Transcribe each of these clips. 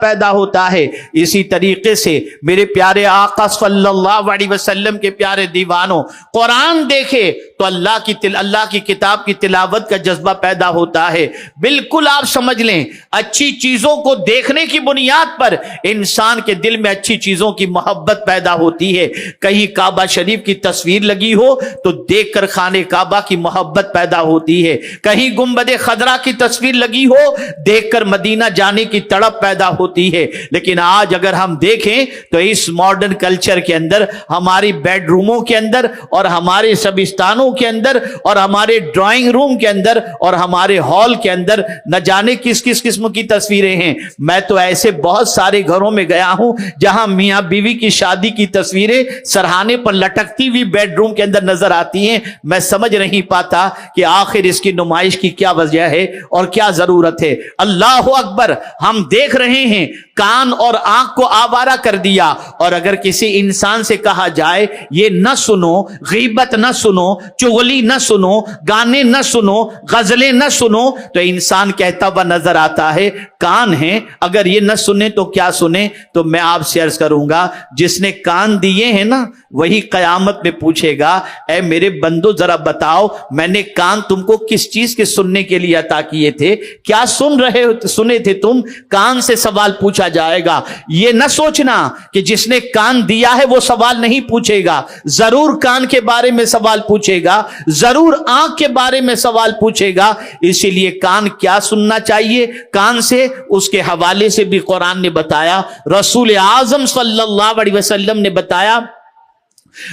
پیدا ہوتا ہے۔ اسی طریقے سے میرے پیارے آقا صلی اللہ علیہ وسلم کے پیارے دیوانوں، قرآن دیکھے تو اللہ کی کتاب کی تلاوت کا جذبہ پیدا ہوتا ہے۔ بالکل آپ سمجھ لیں، اچھی چیزوں کو دیکھنے کی بنیاد پر انسان کے دل میں اچھی چیزوں کی محبت پیدا ہوتی ہے۔ کہیں کعبہ شریف کی تصویر لگی ہو تو دیکھ کر خانہ کعبہ کی محبت پیدا ہوتی ہے، کہیں گنبد خضرا کی تصویر لگی ہو دیکھ کر مدینہ جانے کی تڑپ پیدا ہوتی ہے۔ لیکن آج اگر ہم دیکھیں تو اس ماڈرن کلچر کے اندر، ہماری بیڈ روموں کے اندر اور ہمارے سبستانوں کے اندر اور ہمارے ڈرائنگ روم کے اندر اور ہمارے ہال کے اندر نہ جانے کس کس قسم کی تصویریں ہیں۔ میں تو ایسے بہت سارے گھروں میں گیا ہوں جہاں میاں بیوی کی شادی کی تصویریں سرہانے پر لٹکتی ہوئی بیڈ روم کے اندر نظر آتی ہیں۔ میں سمجھ نہیں پاتا کہ آخر اس کی نمائش کی کیا وجہ ہے اور کیا ضرورت ہے۔ اللہ اکبر، ہم دیکھ رہے ہیں کان اور آنکھ کو آوارہ کر دیا، اور اگر کسی انسان سے کہا جائے یہ نہ سنو، غیبت نہ سنو، چغلی نہ سنو، گانے نہ سنو، غزلیں نہ سنو، تو انسان کہتا ہوا نظر آتا ہے کان ہیں، اگر یہ نہ سنے تو کیا سنے؟ تو میں آپ سے عرض کروں گا، جس نے کان دیے ہیں نا وہی قیامت میں پوچھے گا، اے میرے بندو ذرا بتاؤ میں نے کان تم کو کس چیز کے سننے کے لیے عطا کیے تھے؟ کیا سنے تھے تم؟ کان سے سوال پوچھا جائے گا۔ یہ نہ سوچنا کہ جس نے کان دیا ہے وہ سوال نہیں پوچھے گا، ضرور کان کے بارے میں سوال پوچھے گا، ضرور آنکھ کے بارے میں سوال پوچھے گا۔ اسی لیے کان کیا سننا چاہیے، کان سے اس کے حوالے سے بھی قرآن نے بتایا، رسول اعظم صلی اللہ علیہ وسلم نے بتایا،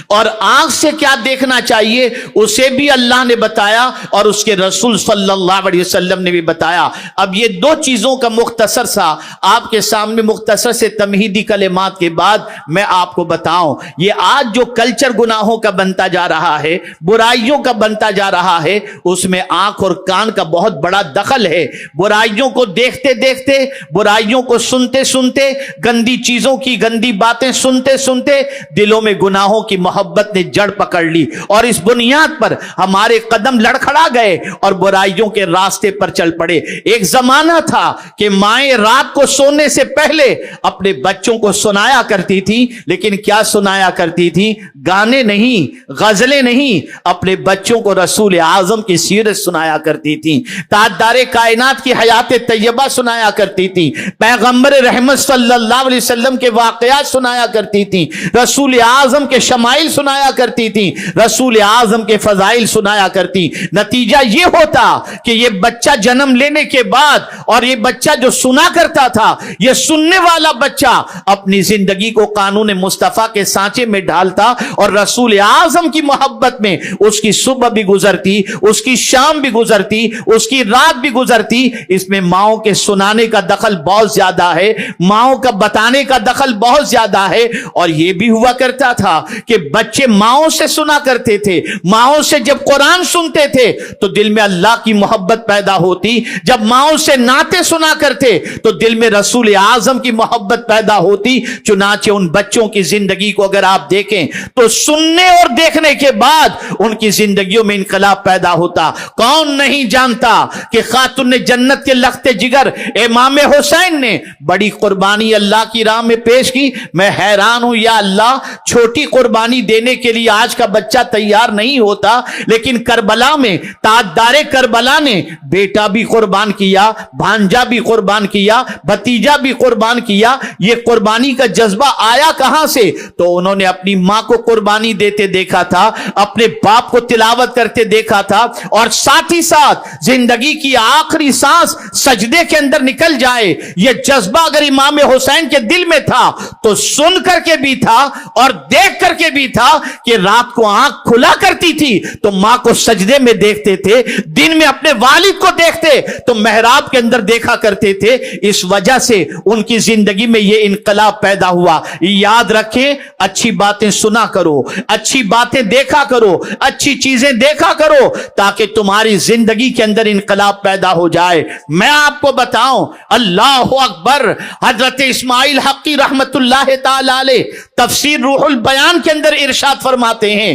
اور آنکھ سے کیا دیکھنا چاہیے اسے بھی اللہ نے بتایا اور اس کے رسول صلی اللہ علیہ وسلم نے بھی بتایا۔ اب یہ دو چیزوں کا مختصر سا آپ کے سامنے مختصر سے تمہیدی کلمات کے بعد میں آپ کو بتاؤں، یہ آج جو کلچر گناہوں کا بنتا جا رہا ہے، برائیوں کا بنتا جا رہا ہے، اس میں آنکھ اور کان کا بہت بڑا دخل ہے۔ برائیوں کو دیکھتے دیکھتے، برائیوں کو سنتے سنتے، گندی چیزوں کی گندی باتیں سنتے سنتے دلوں میں گناہوں کی محبت نے جڑ پکڑ لی، اور اس بنیاد پر ہمارے قدم لڑکھڑا گئے اور برائیوں کے راستے پر چل پڑے۔ ایک زمانہ تھا کہ مائیں رات کو سونے سے پہلے اپنے بچوں کو سنایا کرتی تھی، لیکن کیا سنایا کرتی تھی؟ گانے نہیں، غزلیں نہیں، اپنے بچوں کو رسول اعظم کی سیرت سنایا کرتی تھی، تاجدار کائنات کی حیات طیبہ سنایا کرتی تھی، پیغمبر رحمت صلی اللہ علیہ وسلم کے واقعات سنایا کرتی تھی، رسول اعظم کے شمائل سنایا کرتی تھی، رسول اعظم کے فضائل سنایا کرتی۔ نتیجہ یہ ہوتا کہ یہ بچہ جنم لینے کے بعد، اور یہ بچہ جو سنا کرتا تھا، یہ سننے والا بچہ اپنی زندگی کو قانون مصطفیٰ کے سانچے میں ڈھالتا، اور رسول اعظم کی محبت میں اس کی صبح بھی گزرتی، اس کی شام بھی گزرتی، اس کی رات بھی گزرتی۔ اس میں ماؤں کے سنانے کا دخل بہت زیادہ ہے، ماؤں کا بتانے کا دخل بہت زیادہ ہے۔ اور یہ بھی ہوا کرتا تھا کہ بچے ماؤں سے سنا کرتے تھے، ماؤں سے جب قرآن سنتے تھے تو دل میں اللہ کی محبت پیدا ہوتی، جب ماؤں سے نعتیں سنا کرتے تو دل میں رسول اعظم کی محبت پیدا ہوتی۔ چنانچہ ان بچوں کی زندگی کو اگر آپ دیکھیں تو سننے اور دیکھنے کے بعد ان کی زندگیوں میں انقلاب پیدا ہوتا۔ کون نہیں جانتا کہ خاتون جنت کے لخت جگر امام حسین نے بڑی قربانی اللہ کی راہ میں پیش کی۔ میں حیران ہوں، یا اللہ، چھوٹی قربانی دینے کے لیے آج کا بچہ تیار نہیں ہوتا، لیکن کربلا میں تاجدار کربلا نے بیٹا بھی قربان کیا، بھانجا بھی قربان کیا، بھتیجا بھی قربان کیا۔ یہ قربانی کا جذبہ آیا کہاں سے؟ تو انہوں نے اپنی ماں کو قربانی دیتے دیکھا تھا، اپنے باپ کو تلاوت کرتے دیکھا تھا، اور ساتھ ہی ساتھ زندگی کی آخری سانس سجدے کے اندر نکل جائے، یہ جذبہ اگر امام حسین کے دل میں تھا تو سن کر کے بھی تھا اور دیکھ کر کے بھی تھا کہ رات کو آنکھ کھلا کرتی تھی تو ماں کو سجدے میں دیکھتے تھے، دن میں اپنے والد کو دیکھتے تو محراب کے اندر دیکھا کرتے تھے۔ اس وجہ سے ان کی زندگی میں یہ انقلاب پیدا ہوا۔ یاد رکھیں، اچھی باتیں سنا کرو، اچھی باتیں دیکھا کرو، اچھی چیزیں دیکھا کرو، تاکہ تمہاری زندگی کے اندر انقلاب پیدا ہو جائے۔ میں آپ کو بتاؤں، اللہ اکبر، حضرت اسماعیل حقی رحمت اللہ تعالی علیہ تفسیر روح البیان کے اندر ارشاد فرماتے ہیں،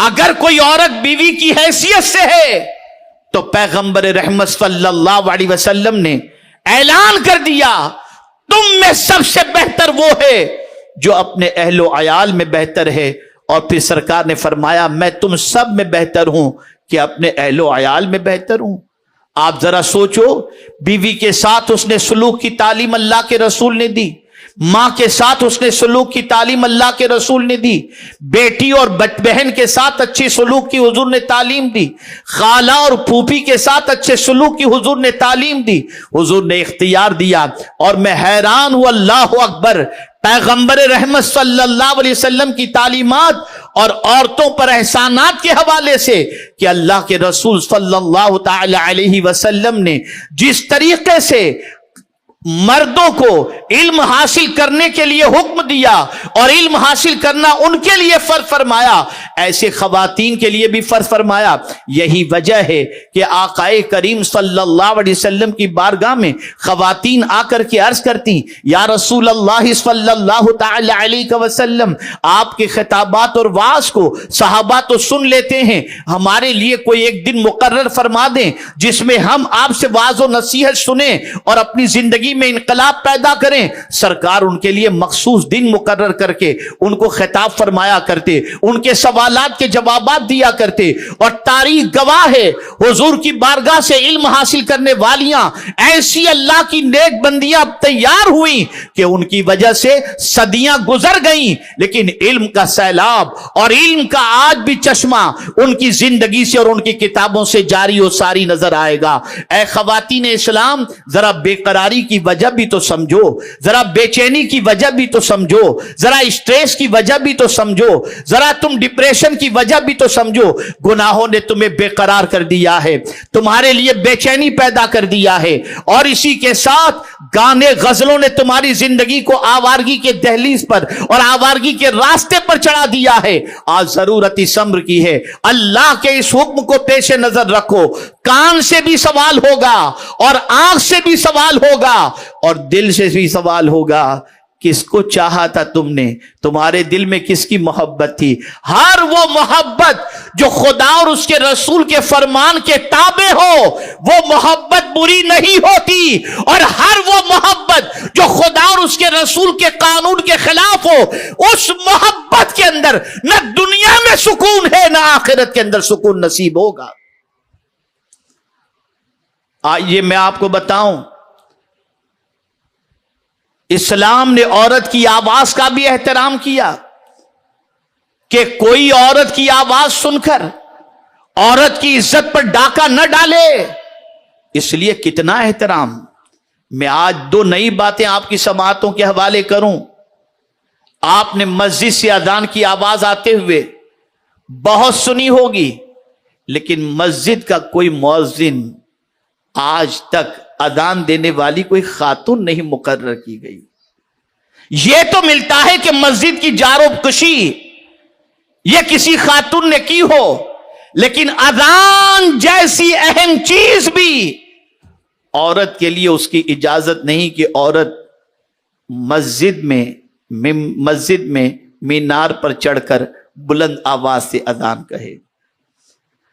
اگر کوئی عورت بیوی کی حیثیت سے ہے تو پیغمبر رحمت صلی اللہ علیہ وسلم نے اعلان کر دیا تم میں سب سے بہتر وہ ہے جو اپنے اہل و عیال میں بہتر ہے، اور پھر سرکار نے فرمایا میں تم سب میں بہتر ہوں کہ اپنے اہل و عیال میں بہتر ہوں۔ آپ ذرا سوچو، بیوی کے ساتھ اس نے سلوک کی تعلیم اللہ کے رسول نے دی، ماں کے ساتھ اس نے سلوک کی تعلیم اللہ کے رسول نے دی، بیٹی اور بہن کے ساتھ اچھی سلوک کی حضور نے تعلیم دی، خالہ اور پھوپھی کے ساتھ اچھے سلوک کی حضور نے تعلیم دی، حضور نے اختیار دیا۔ اور میں حیران ہوں، اللہ اکبر، پیغمبر رحمت صلی اللہ علیہ وسلم کی تعلیمات اور عورتوں پر احسانات کے حوالے سے کہ اللہ کے رسول صلی اللہ تعالی علیہ وسلم نے جس طریقے سے مردوں کو علم حاصل کرنے کے لیے حکم دیا اور علم حاصل کرنا ان کے لیے فرض فرمایا، ایسے خواتین کے لیے بھی فرض فرمایا۔ یہی وجہ ہے کہ آقا کریم صلی اللہ علیہ وسلم کی بارگاہ میں خواتین آ کر کے عرض کرتی، یا رسول اللہ صلی اللہ تعالی علیہ وسلم، آپ کے خطابات اور وعظ کو صحابہ تو سن لیتے ہیں، ہمارے لیے کوئی ایک دن مقرر فرما دیں جس میں ہم آپ سے وعظ و نصیحت سنیں اور اپنی زندگی میں انقلاب پیدا کریں۔ سرکار ان کے لیے مخصوص دن مقرر کر کے ان کو خطاب فرمایا کرتے، ان کے سوالات کے جوابات دیا کرتے، اور تاریخ گواہ ہے حضور کی بارگاہ سے علم حاصل کرنے والیاں ایسی اللہ کی نیک بندیاں تیار ہوئیں کہ ان کی وجہ سے صدیاں گزر گئیں، لیکن علم کا سیلاب اور علم کا آج بھی چشمہ ان کی زندگی سے اور ان کی کتابوں سے جاری و ساری نظر آئے گا۔ اے خواتین اسلام، ذرا بے قراری کی وجہ بھی تو سمجھو، ذرا بے چینی کی وجہ بھی تو سمجھو، ذرا اسٹریس کی وجہ بھی تو سمجھو، ذرا تم ڈپریشن کی وجہ بھی تو سمجھو۔ گناہوں نے تمہیں بے قرار کر دیا ہے، تمہارے لیے بے چینی پیدا کر دیا ہے، اور اسی کے ساتھ گانے غزلوں نے تمہاری زندگی کو آوارگی کے دہلیز پر اور آوارگی کے راستے پر چڑھا دیا ہے۔ آج ضرورت صبر کی ہے، اللہ کے اس حکم کو پیش نظر رکھو۔ کان سے بھی سوال ہوگا اور آنکھ سے بھی سوال ہوگا اور دل سے بھی سوال ہوگا، کس کو چاہا تھا تم نے، تمہارے دل میں کس کی محبت تھی؟ ہر وہ محبت جو خدا اور اس کے رسول کے فرمان کے تابع ہو وہ محبت بری نہیں ہوتی، اور ہر وہ محبت جو خدا اور اس کے رسول کے قانون کے خلاف ہو اس محبت کے اندر نہ دنیا میں سکون ہے نہ آخرت کے اندر سکون نصیب ہوگا۔ آئیے میں آپ کو بتاؤں، اسلام نے عورت کی آواز کا بھی احترام کیا کہ کوئی عورت کی آواز سن کر عورت کی عزت پر ڈاکہ نہ ڈالے۔ اس لیے کتنا احترام۔ میں آج دو نئی باتیں آپ کی سماعتوں کے حوالے کروں۔ آپ نے مسجد سے اذان کی آواز آتے ہوئے بہت سنی ہوگی، لیکن مسجد کا کوئی مؤذن آج تک اذان دینے والی کوئی خاتون نہیں مقرر کی گئی۔ یہ تو ملتا ہے کہ مسجد کی جاروب کشی یہ کسی خاتون نے کی ہو، لیکن اذان جیسی اہم چیز بھی عورت کے لیے اس کی اجازت نہیں کہ عورت مسجد میں مینار پر چڑھ کر بلند آواز سے اذان کہے۔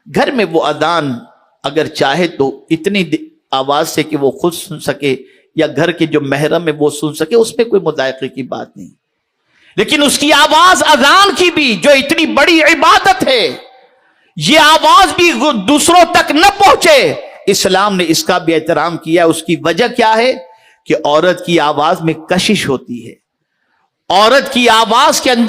گھر میں وہ اذان اگر چاہے تو اتنی آواز سے کہ وہ خود سن سکے یا گھر کے جو محرم ہے وہ سن سکے، اس میں کوئی مذائقے کی بات نہیں، لیکن اس کی آواز اذان کی بھی جو اتنی بڑی عبادت ہے، یہ آواز بھی دوسروں تک نہ پہنچے، اسلام نے اس کا بھی احترام کیا۔ اس کی وجہ کیا ہے کہ عورت کی آواز میں کشش ہوتی ہے، عورت کی آواز کے اندر